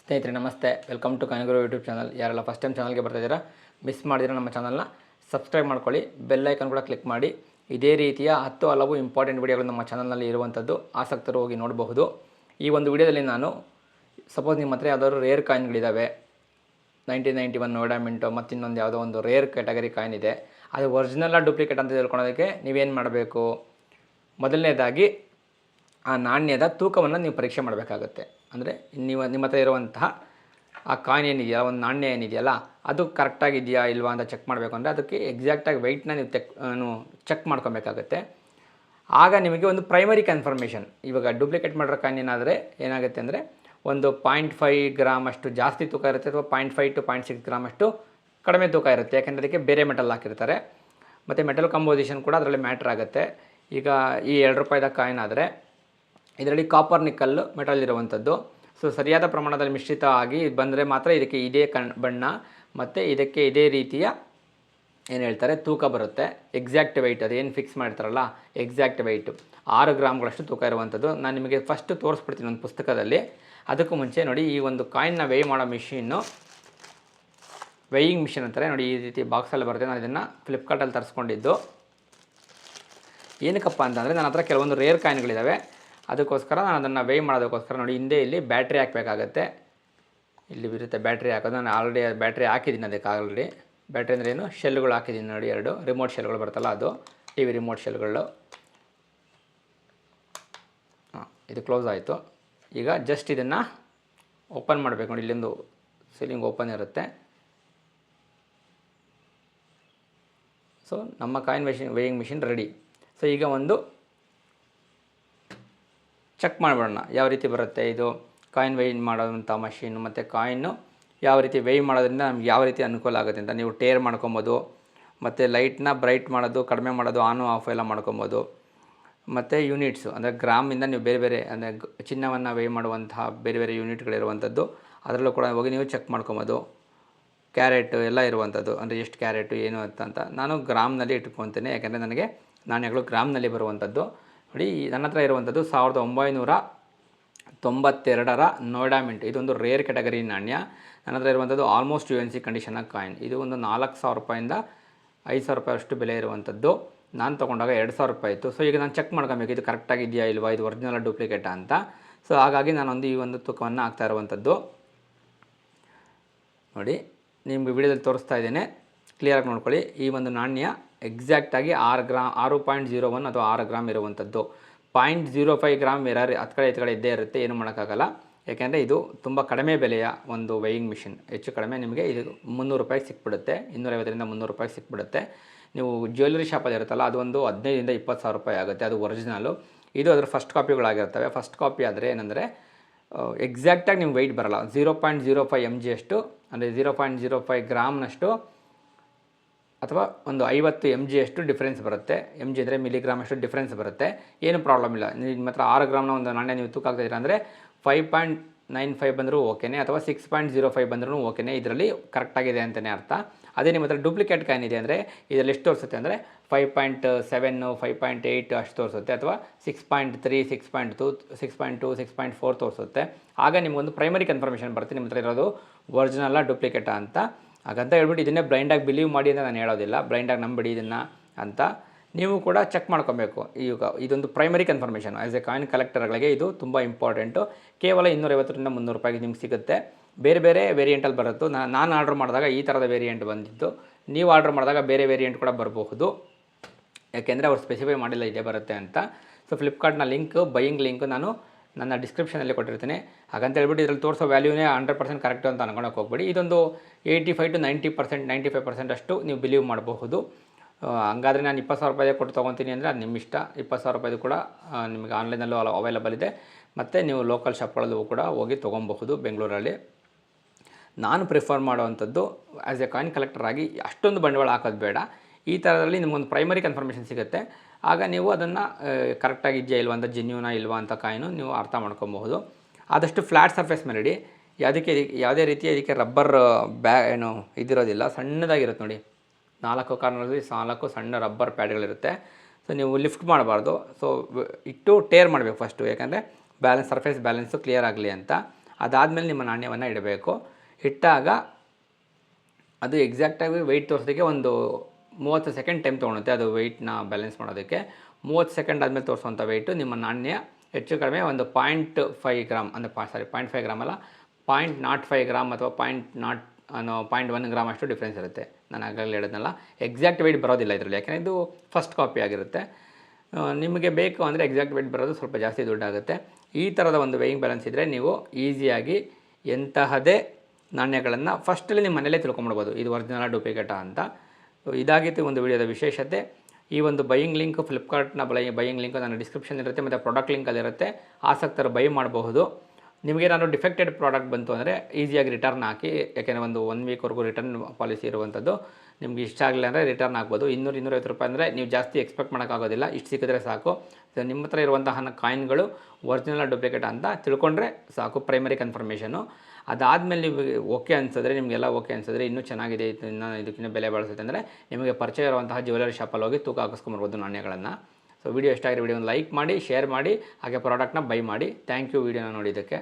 ಸ್ನೇಹಿತರೆ ನಮಸ್ತೆ, welcome to ಕಾಯಿನ್ಗುರು YouTube channel. ಯಾರೆಲ್ಲ ಫಸ್ಟ್ ಟೈಮ್ ಚಾನಲ್ಗೆ ಬರ್ತಾಯಿದ್ದೀರಾ, ಮಿಸ್ ಮಾಡಿದ್ರೆ ನಮ್ಮ ಚಾನಲ್ನ ಸಬ್ಸ್ಕ್ರೈಬ್ ಮಾಡ್ಕೊಳ್ಳಿ, ಬೆಲ್ ಐಕನ್ ಕೂಡ ಕ್ಲಿಕ್ ಮಾಡಿ. ಇದೇ ರೀತಿಯ ಹಲವು ಇಂಪಾರ್ಟೆಂಟ್ ವಿಡಿಯೋಗಳು ನಮ್ಮ ಚಾನಲ್ನಲ್ಲಿ ಇರುವಂಥದ್ದು, ಆಸಕ್ತರು ಹೋಗಿ ನೋಡಬಹುದು. ಈ ಒಂದು ವಿಡಿಯೋದಲ್ಲಿ ನಾನು ಸಪೋಸ್ ನಿಮ್ಮ ಹತ್ರ ಯಾವುದಾದ್ರು ರೇರ್ ಕಾಯಿನ್ಗಳಿದ್ದಾವೆ, 1991 ನೋಯ್ಡಾ ಮಿಂಟೋ ಮತ್ತು ಇನ್ನೊಂದು ಯಾವುದೋ ಒಂದು ರೇರ್ ಕ್ಯಾಟಗರಿ ಕಾಯಿನ್ ಇದೆ, ಅದು ಒರಿಜಿನಲ್ಲ ಡೂಪ್ಲಿಕೇಟ್ ಅಂತ ತಿಳ್ಕೊಳ್ಳೋದಕ್ಕೆ ನೀವೇನು ಮಾಡಬೇಕು? ಮೊದಲನೇದಾಗಿ ಆ ನಾಣ್ಯದ ತೂಕವನ್ನು ನೀವು ಪರೀಕ್ಷೆ ಮಾಡಬೇಕಾಗುತ್ತೆ. ಅಂದರೆ ನಿಮ್ಮ ಹತ್ರ ಇರುವಂತಹ ಆ ಕಾಯಿನ್ ಏನಿದೆಯಲ್ಲ, ಒಂದು ನಾಣ್ಯ ಏನಿದೆಯಲ್ಲ, ಅದು ಕರೆಕ್ಟಾಗಿದೆಯಾ ಇಲ್ವಾ ಅಂತ ಚೆಕ್ ಮಾಡಬೇಕು. ಅಂದರೆ ಅದಕ್ಕೆ ಎಕ್ಸಾಕ್ಟಾಗಿ ವೆಯ್ಟ್ನ ನೀವು ಚೆಕ್ ಮಾಡ್ಕೊಬೇಕಾಗತ್ತೆ. ಆಗ ನಿಮಗೆ ಒಂದು ಪ್ರೈಮರಿ ಕನ್ಫರ್ಮೇಷನ್. ಇವಾಗ ಡೂಪ್ಲಿಕೇಟ್ ಮಾಡಿರೋ ಕಾಯಿನ್ ಏನಾಗುತ್ತೆ ಅಂದರೆ ಒಂದು 0.5 ಗ್ರಾಮ್ ಅಷ್ಟು ಜಾಸ್ತಿ ತೂಕ ಇರುತ್ತೆ, ಅಥವಾ 0.5 to 0.6 ಗ್ರಾಮ್ ಅಷ್ಟು ಕಡಿಮೆ ತೂಕ ಇರುತ್ತೆ. ಯಾಕೆಂದರೆ ಅದಕ್ಕೆ ಬೇರೆ ಮೆಟಲ್ ಹಾಕಿರ್ತಾರೆ, ಮತ್ತು ಮೆಟಲ್ ಕಂಪೋಸಿಷನ್ ಕೂಡ ಅದರಲ್ಲಿ ಮ್ಯಾಟ್ರ್ ಆಗುತ್ತೆ. ಈಗ ಈ 2 ರೂಪಾಯಿದ ಕಾಯಿನ್ ಆದರೆ ಇದರಲ್ಲಿ ಕಾಪರ್ ನಿಕ್ಕಲ್ ಮೆಟಲ್ ಇರುವಂಥದ್ದು. ಸೊ ಸರಿಯಾದ ಪ್ರಮಾಣದಲ್ಲಿ ಮಿಶ್ರಿತ ಆಗಿ ಬಂದರೆ ಮಾತ್ರ ಇದಕ್ಕೆ ಇದೇ ಬಣ್ಣ ಮತ್ತು ಇದಕ್ಕೆ ಇದೇ ರೀತಿಯ ಏನು ಹೇಳ್ತಾರೆ ತೂಕ ಬರುತ್ತೆ. ಎಕ್ಸಾಕ್ಟ್ ವೆಯ್ಟ್ ಅದೇನು ಫಿಕ್ಸ್ ಮಾಡ್ತಾರಲ್ಲ, ಎಕ್ಸಾಕ್ಟ್ ವೆಯ್ಟು 6 ಗ್ರಾಮ್ಗಳಷ್ಟು ತೂಕ ಇರುವಂಥದ್ದು. ನಾನು ನಿಮಗೆ ಫಸ್ಟ್ ತೋರಿಸ್ಬಿಡ್ತೀನಿ ಒಂದು ಪುಸ್ತಕದಲ್ಲಿ. ಅದಕ್ಕೂ ಮುಂಚೆ ನೋಡಿ, ಈ ಒಂದು ಕಾಯಿನ್ನ ವೇಯ್ ಮಾಡೋ ಮಿಷಿನ್ನು, ವೇಯಿಂಗ್ ಮಿಷಿನ್ ಅಂತಾರೆ ನೋಡಿ, ಈ ರೀತಿ ಬಾಕ್ಸಲ್ಲಿ ಬರುತ್ತೆ. ನಾನು ಇದನ್ನು ಫ್ಲಿಪ್ಕಾರ್ಟಲ್ಲಿ ತರಿಸ್ಕೊಂಡಿದ್ದು. ಏನಕ್ಕಪ್ಪ ಅಂತಂದರೆ ನನ್ನ ಹತ್ರ ಕೆಲವೊಂದು ರೇರ್ ಕಾಯಿನ್ಗಳಿದ್ದಾವೆ, ಅದಕ್ಕೋಸ್ಕರ ನಾನು ಅದನ್ನು ವೇಯ್ ಮಾಡೋದಕ್ಕೋಸ್ಕರ ನೋಡಿ, ಹಿಂದೆ ಇಲ್ಲಿ ಬ್ಯಾಟ್ರಿ ಹಾಕಬೇಕಾಗತ್ತೆ. ಇಲ್ಲಿ ಬರುತ್ತೆ ಬ್ಯಾಟ್ರಿ ಹಾಕೋದು. ನಾನು ಆಲ್ರೆಡಿ ಬ್ಯಾಟ್ರಿ ಹಾಕಿದ್ದೀನಿ ಅದಕ್ಕೆ. ಆಲ್ರೆಡಿ ಬ್ಯಾಟ್ರಿ ಅಂದರೆ ಏನು, ಶೆಲ್ಗಳು ಹಾಕಿದ್ದೀನಿ ನೋಡಿ, 2 ರಿಮೋಟ್ ಶೆಲ್ಗಳು ಬರ್ತಲ್ಲ, ಅದು ಟಿ ವಿ ರಿಮೋಟ್ ಶೆಲ್ಗಳು. ಇದು ಕ್ಲೋಸ್ ಆಯಿತು. ಈಗ ಜಸ್ಟ್ ಇದನ್ನು ಓಪನ್ ಮಾಡಬೇಕು ನೋಡಿ, ಇಲ್ಲೊಂದು ಸೀಲಿಂಗ್ ಓಪನ್ ಇರುತ್ತೆ. ಸೊ ನಮ್ಮ coin weighing machine ready. So ಈಗ ಒಂದು ಚೆಕ್ ಮಾಡಿಬಿಡೋಣ ಯಾವ ರೀತಿ ಬರುತ್ತೆ ಇದು ಕಾಯಿನ್ ವೇಯಿಂಗ್ ಮಾಡೋವಂಥ ಮಷೀನು, ಮತ್ತು ಕಾಯಿನ್ನು ಯಾವ ರೀತಿ ವೇಯ್ ಮಾಡೋದ್ರಿಂದ ನಮ್ಗೆ ಯಾವ ರೀತಿ ಅನುಕೂಲ ಆಗುತ್ತೆ ಅಂತ. ನೀವು ಟೇರ್ ಮಾಡ್ಕೊಬೋದು, ಮತ್ತು ಲೈಟ್ನ ಬ್ರೈಟ್ ಮಾಡೋದು, ಕಡಿಮೆ ಮಾಡೋದು, ಆನು ಆಫ್ ಎಲ್ಲ ಮಾಡ್ಕೊಬೋದು. ಮತ್ತು ಯೂನಿಟ್ಸು ಅಂದರೆ ಗ್ರಾಮಿಂದ ನೀವು ಬೇರೆ ಬೇರೆ ಅಂದರೆ ಚಿನ್ನವನ್ನು ವೇಯ್ ಮಾಡುವಂತಹ ಬೇರೆ ಬೇರೆ ಯೂನಿಟ್ಗಳಿರುವಂಥದ್ದು, ಅದರಲ್ಲೂ ಕೂಡ ಹೋಗಿ ನೀವು ಚೆಕ್ ಮಾಡ್ಕೊಬೋದು. ಕ್ಯಾರೆಟು ಎಲ್ಲ ಇರುವಂಥದ್ದು, ಅಂದರೆ ಎಷ್ಟು ಕ್ಯಾರೆಟು ಏನು ಅಂತ ನಾನು ಗ್ರಾಮ್ನಲ್ಲಿ ಇಟ್ಕೊತೀನಿ, ಯಾಕೆಂದರೆ ನನಗೆ ನಾಣ್ಯಗಳು ಗ್ರಾಮ್ನಲ್ಲಿ ಬರುವಂಥದ್ದು. ನೋಡಿ, ನನ್ನ ಹತ್ರ ಇರುವಂಥದ್ದು 1992 ನೋಯ್ಡಾ ಮಿಂಟ್. ಇದೊಂದು ರೇರ್ ಕ್ಯಾಟಗರಿ ನಾಣ್ಯ. ನನ್ನ ಹತ್ರ ಇರುವಂಥದ್ದು ಆಲ್ಮೋಸ್ಟ್ UNC ಕಂಡೀಷನ್ನ ಕಾಯಿನ್. ಇದು ಒಂದು 4,000 ರೂಪಾಯಿಂದ 5,000 ರೂಪಾಯಿ ಅಷ್ಟು ಬೆಲೆ ಇರುವಂಥದ್ದು. ನಾನು ತೊಗೊಂಡಾಗ 2,000 ರೂಪಾಯಿ ಇತ್ತು. ಸೊ ಈಗ ನಾನು ಚೆಕ್ ಮಾಡ್ಕೊಬೇಕು ಇದು ಕರೆಕ್ಟಾಗಿದೆಯಾ ಇಲ್ವಾ, ಇದು ಒರಿಜಿನಲ್ ಡೂಪ್ಲಿಕೇಟಾ ಅಂತ. ಸೊ ಹಾಗಾಗಿ ನಾನೊಂದು ಈ ಒಂದು ತೂಕವನ್ನು ಹಾಕ್ತಾ ಇರುವಂಥದ್ದು. ನೋಡಿ, ನಿಮಗೆ ವಿಡಿಯೋದಲ್ಲಿ ತೋರಿಸ್ತಾ ಇದ್ದೇನೆ, ಕ್ಲಿಯರಾಗಿ ನೋಡ್ಕೊಳ್ಳಿ. ಈ ಒಂದು ನಾಣ್ಯ ಎಕ್ಸಾಕ್ಟಾಗಿ 6.01 ಅಥವಾ 6 ಗ್ರಾಮ್ ಇರುವಂಥದ್ದು. 0.05 ಗ್ರಾಮ್ ಎರರ್ ಹತ್ತು ಕಡೆ ಇದ್ದೇ ಇರುತ್ತೆ, ಏನು ಮಾಡೋಕ್ಕಾಗಲ್ಲ. ಯಾಕೆಂದರೆ ಇದು ತುಂಬ ಕಡಿಮೆ ಬೆಲೆಯ ಒಂದು ವೇಯಿಂಗ್ ಮಿಷಿನ್. ಹೆಚ್ಚು ಕಡಿಮೆ ನಿಮಗೆ ಇದು 300 ರೂಪಾಯಿಗೆ ಸಿಕ್ಬಿಡುತ್ತೆ, 250ರಿಂದ 300 ರೂಪಾಯಿಗೆ ಸಿಕ್ಬಿಡುತ್ತೆ. ನೀವು ಜ್ಯುವೆಲ್ಲರಿ ಶಾಪಲ್ಲಿ ಇರುತ್ತಲ್ಲ, ಅದು ಒಂದು 15ರಿಂದ 20,000 ರೂಪಾಯಿ ಆಗುತ್ತೆ, ಅದು ಒರಿಜಿನಲ್ಲು. ಇದು ಅದರ ಫಸ್ಟ್ ಕಾಪಿಗಳಾಗಿರ್ತವೆ. ಫಸ್ಟ್ ಕಾಪಿ ಆದರೆ ಏನಂದರೆ ಎಕ್ಸಾಕ್ಟಾಗಿ ನಿಮ್ಮ ವೆಯ್ಟ್ ಬರೋಲ್ಲ. 0.05 mg ಅಷ್ಟು, ಅಂದರೆ 0.05 ಗ್ರಾಮ್ನಷ್ಟು ಅಥವಾ ಒಂದು 50 mg ಅಷ್ಟು ಡಿಫ್ರೆನ್ಸ್ ಬರುತ್ತೆ. mg ಅಂದರೆ ಮಿಲಿಗ್ರಾಮ್ ಅಷ್ಟು ಡಿಫ್ರೆನ್ಸ್ ಬರುತ್ತೆ. ಏನು ಪ್ರಾಬ್ಲಮ್ ಇಲ್ಲ. ನಿಮ್ಮ ಹತ್ರ 6 ಗ್ರಾಮ್ನ ಒಂದು ನಾಣ್ಯ ನೀವು ತೂಕ ಆಗ್ತಾಯಿದ್ದೀರ ಅಂದರೆ 5.95 ಬಂದರೂ ಓಕೆನೇ, ಅಥವಾ 6.05 ಬಂದರೂ ಓಕೆನೇ, ಇದರಲ್ಲಿ ಕರೆಕ್ಟಾಗಿದೆ ಅಂತಲೇ ಅರ್ಥ. ಅದೇ ನಿಮ್ಮ ಹತ್ರ ಡೂಪ್ಲಿಕೇಟ್ ಕಾಯಿನ್ ಇದೆ ಅಂದರೆ ಇದರಲ್ಲಿ ಎಷ್ಟು ತೋರಿಸುತ್ತೆ ಅಂದರೆ 5.7, 5.8 ಅಷ್ಟು ತೋರಿಸುತ್ತೆ, ಅಥವಾ 6.3, 6.2, 6.2, 6.4 ತೋರಿಸುತ್ತೆ. ಆಗ ನಿಮಗೊಂದು ಪ್ರೈಮರಿ ಕನ್ಫರ್ಮೇಷನ್ ಬರುತ್ತೆ ನಿಮ್ಮ ಹತ್ರ ಇರೋದು ಒರಿಜಿನಲ್ಲ ಡೂಪ್ಲಿಕೇಟಾ ಅಂತ. ಹಾಗಂತ ಹೇಳ್ಬಿಟ್ಟು ಇದನ್ನೇ ಬ್ಲೈಂಡಾಗಿ ಬಿಲೀವ್ ಮಾಡಿ ಅಂತ ನಾನು ಹೇಳೋದಿಲ್ಲ, ಬ್ಲೈಂಡಾಗಿ ನಂಬಿಡಿ ಇದನ್ನು ಅಂತ. ನೀವು ಕೂಡ ಚೆಕ್ ಮಾಡ್ಕೊಬೇಕು. ಈಗ ಇದೊಂದು primary confirmation. As a coin ಕಲೆಕ್ಟರ್ಗಳಿಗೆ ಇದು ತುಂಬ ಇಂಪಾರ್ಟೆಂಟು. ಕೇವಲ 250ರಿಂದ 300 ರೂಪಾಯಿಗೆ ನಿಮ್ಗೆ ಸಿಗುತ್ತೆ. ಬೇರೆ ಬೇರೆ ವೇರಿಯಂಟಲ್ಲಿ ಬರುತ್ತೋ. ನಾನು ಆರ್ಡ್ರ್ ಮಾಡಿದಾಗ ಈ ಥರದ ವೇರಿಯಂಟ್ ಬಂದಿತ್ತು, ನೀವು ಆರ್ಡ್ರ್ ಮಾಡಿದಾಗ ಬೇರೆ ವೇರಿಯಂಟ್ ಕೂಡ ಬರಬಹುದು, ಯಾಕೆಂದರೆ ಅವ್ರು ಸ್ಪೆಸಿಫೈ ಮಾಡಿಲ್ಲ ಇದೇ ಬರುತ್ತೆ ಅಂತ. ಸೊ ಫ್ಲಿಪ್ಕಾರ್ಟ್ನ ಬೈಯಿಂಗ್ ಲಿಂಕ್ ನಾನು ನನ್ನ ಡಿಸ್ಕ್ರಿಪ್ಷನಲ್ಲಿ ಕೊಟ್ಟಿರ್ತೀನಿ. ಹಾಗಂತ ಹೇಳ್ಬಿಟ್ಟು ಇದರಲ್ಲಿ ತೋರಿಸೋ ವ್ಯಾಲ್ಯೂನೇ 100% ಕರೆಕ್ಟು ಅಂತ ಅನ್ಕೊಳಕ್ಕೆ ಹೋಗ್ಬೇಡಿ. ಇದೊಂದು 85 to 90%, 95% ಅಷ್ಟು ನೀವು ಬಿಲೀವ್ ಮಾಡಬಹುದು. ಹಂಗಾದರೆ ನಾನು 20,000 ರೂಪಾಯಿ ಕೊಟ್ಟು ತೊಗೊತೀನಿ ಅಂದರೆ ಅದು ನಿಮ್ಮ ಇಷ್ಟ. 20,000 ರೂಪಾಯಿದು ಕೂಡ ನಿಮಗೆ ಆನ್ಲೈನಲ್ಲೂ ಅವೈಲೇಬಲ್ ಇದೆ, ಮತ್ತು ನೀವು ಲೋಕಲ್ ಶಾಪ್ಗಳಲ್ಲೂ ಕೂಡ ಹೋಗಿ ತೊಗೊಬಹುದು ಬೆಂಗಳೂರಲ್ಲಿ. ನಾನು ಪ್ರಿಫರ್ ಮಾಡುವಂಥದ್ದು ಆ್ಯಸ್ ಎ ಕಾಯಿನ್ ಕಲೆಕ್ಟರ್ ಆಗಿ ಅಷ್ಟೊಂದು ಬಂಡವಾಳ ಹಾಕೋದು ಬೇಡ. ಈ ಥರದಲ್ಲಿ ನಿಮಗೊಂದು ಪ್ರೈಮರಿ ಕನ್ಫರ್ಮೇಷನ್ ಸಿಗುತ್ತೆ. ಆಗ ನೀವು ಅದನ್ನು ಕರೆಕ್ಟಾಗಿ ಇದೆಯಾ ಇಲ್ವಾ ಅಂತ, ಜೆನ್ಯೂನಾ ಇಲ್ವಾ ಅಂತ ಕಾಯಿನು ನೀವು ಅರ್ಥ ಮಾಡ್ಕೊಬಹುದು. ಆದಷ್ಟು ಫ್ಲ್ಯಾಟ್ ಸರ್ಫೇಸ್ ಮೇಲೆ ಇಡಿ. ಯಾವುದೇ ರೀತಿಯ ಇದಕ್ಕೆ ರಬ್ಬರ್ ಏನು ಇದಿರೋದಿಲ್ಲ, ಸಣ್ಣದಾಗಿರುತ್ತೆ ನೋಡಿ. 4 ಕಾರ್ನರ್ಲಿ 4 ಸಣ್ಣ ರಬ್ಬರ್ ಪ್ಯಾಡ್ಗಳಿರುತ್ತೆ. ಸೊ ನೀವು ಲಿಫ್ಟ್ ಮಾಡಬಾರ್ದು. ಸೊ ಇಟ್ಟು ಟೇರ್ ಮಾಡಬೇಕು ಫಸ್ಟು, ಯಾಕಂದರೆ ಸರ್ಫೇಸ್ ಬ್ಯಾಲೆನ್ಸು ಕ್ಲಿಯರ್ ಆಗಲಿ ಅಂತ. ಅದಾದಮೇಲೆ ನಿಮ್ಮ ನಾಣ್ಯವನ್ನು ಇಡಬೇಕು. ಇಟ್ಟಾಗ ಅದು ಎಕ್ಸಾಕ್ಟಾಗಿ ವೆಯ್ಟ್ ತೋರಿಸೋದಕ್ಕೆ ಒಂದು 30 ಸೆಕೆಂಡ್ ಟೈಮ್ ತೊಗೊಳುತ್ತೆ ಅದು ವೆಯ್ಟ್ನ ಬ್ಯಾಲೆನ್ಸ್ ಮಾಡೋದಕ್ಕೆ. 30 ಸೆಕೆಂಡ್ ಆದಮೇಲೆ ತೋರಿಸುವಂಥ ವೆಯ್ಟು ನಿಮ್ಮ ನಾಣ್ಯ ಹೆಚ್ಚು ಕಡಿಮೆ ಒಂದು 0.5 ಗ್ರಾಮ್ ಅಂದರೆ 0.5 ಗ್ರಾಮ್ ಅಲ್ಲ 0.05 ಗ್ರಾಮ್ ಅಥವಾ 0.1 ಗ್ರಾಮ್ ಅಷ್ಟು ಡಿಫ್ರೆನ್ಸ್ ಇರುತ್ತೆ. ನಾನು ಆಗಲೇ ಹೇಳಿದ್ನಲ್ಲ, ಎಕ್ಸಾಕ್ಟ್ ವೆಯ್ಟ್ ಬರೋದಿಲ್ಲ ಇದರಲ್ಲಿ, ಯಾಕೆಂದರೆ ಇದು ಫಸ್ಟ್ ಕಾಪಿ ಆಗಿರುತ್ತೆ. ನಿಮಗೆ ಬೇಕು ಅಂದರೆ ಎಕ್ಸಾಕ್ಟ್ ವೆಯ್ಟ್ ಬರೋದು ಸ್ವಲ್ಪ ಜಾಸ್ತಿ ದುಡ್ಡಾಗುತ್ತೆ. ಈ ಥರದ ಒಂದು ವೇಯಿಂಗ್ ಬ್ಯಾಲೆನ್ಸ್ ಇದ್ದರೆ ನೀವು ಈಸಿಯಾಗಿ ಎಂತಹದೇ ನಾಣ್ಯಗಳನ್ನು ಫಸ್ಟಲ್ಲಿ ನಿಮ್ಮ ಮನೇಲೇ ತಿಳ್ಕೊಂಬಿಡ್ಬೋದು ಇದು ಒರಿಜಿನಲ್ ಡೂಪ್ಲಿಕೇಟಾ ಅಂತ. ಇದಾಗಿತ್ತು ಒಂದು ವಿಡಿಯೋದ ವಿಶೇಷತೆ. ಈ ಒಂದು ಬೈಯಿಂಗ್ ಲಿಂಕ್ ಫ್ಲಿಪ್ಕಾರ್ಟ್ನ ಬೈಯಿಂಗ್ ಲಿಂಕ್ ನನ್ನ ಡಿಸ್ಕ್ರಿಪ್ಷನ್ ಇರುತ್ತೆ ಮತ್ತು ಪ್ರಾಡಕ್ಟ್ ಲಿಂಕಲ್ಲಿರುತ್ತೆ. ಆಸಕ್ತರು ಬೈ ಮಾಡಬಹುದು. ನಿಮಗೇನಾದ್ರು ಡಿಫೆಕ್ಟೆಡ್ ಪ್ರಾಡಕ್ಟ್ ಬಂತು ಅಂದರೆ ಈಸಿಯಾಗಿ ರಿಟರ್ನ್ ಹಾಕಿ, ಯಾಕೆಂದರೆ ಒಂದು 1 ವೀಕ್ವರೆಗೂ ರಿಟರ್ನ್ ಪಾಲಿಸಿ ಇರುವಂಥದ್ದು. ನಿಮ್ಗೆ ಇಷ್ಟ ಆಗಲಿಲ್ಲ ಅಂದರೆ ರಿಟರ್ನ್ ಆಗ್ಬೋದು. 200-250 ರೂಪಾಯಿ ಅಂದರೆ ನೀವು ಜಾಸ್ತಿ ಎಕ್ಸ್ಪೆಕ್ಟ್ ಮಾಡೋಕ್ಕಾಗೋದಿಲ್ಲ, ಇಷ್ಟು ಸಿಕ್ಕಿದ್ರೆ ಸಾಕು. ನಿಮ್ಮ ಹತ್ರ ಇರುವಂತಹ ಕಾಯಿನ್ಗಳು ಒರಿಜಿನಲ್ ಡೂಪ್ಲಿಕೇಟ್ ಅಂತ ತಿಳ್ಕೊಂಡ್ರೆ ಸಾಕು, ಪ್ರೈಮರಿ ಕನ್ಫರ್ಮೇಷನು. ಅದಾದಮೇಲೆ ನೀವು ಓಕೆ ಅನಿಸಿದ್ರೆ, ನಿಮಗೆಲ್ಲ ಓಕೆ ಅನಿಸಿದ್ರೆ ಇನ್ನೂ ಚೆನ್ನಾಗಿದೆ, ಇನ್ನು ಇದಕ್ಕಿಂತ ಬೆಲೆ ಬಾಳಿಸುತ್ತೆ ಅಂದರೆ ನಿಮಗೆ ಪರಿಚಯ ಇರುವಂತಹ ಜ್ಯುವೆಲರಿ ಶಾಪಲ್ಲಿ ಹೋಗಿ ತೂಕ ಹಾಕಿಸ್ಕೊಂಬರ್ಬೋದು ನಾಣ್ಯಗಳನ್ನು. ಸೊ ವಿಡಿಯೋ ಇಷ್ಟ ಆಗಿರೋ ವಿಡಿಯೋನ ಲೈಕ್ ಮಾಡಿ, ಶೇರ್ ಮಾಡಿ, ಹಾಗೆ ಪ್ರಾಡಕ್ಟ್ನ ಬೈ ಮಾಡಿ. ಥ್ಯಾಂಕ್ ಯು ವಿಡಿಯೋನ ನೋಡಿದ್ದಕ್ಕೆ.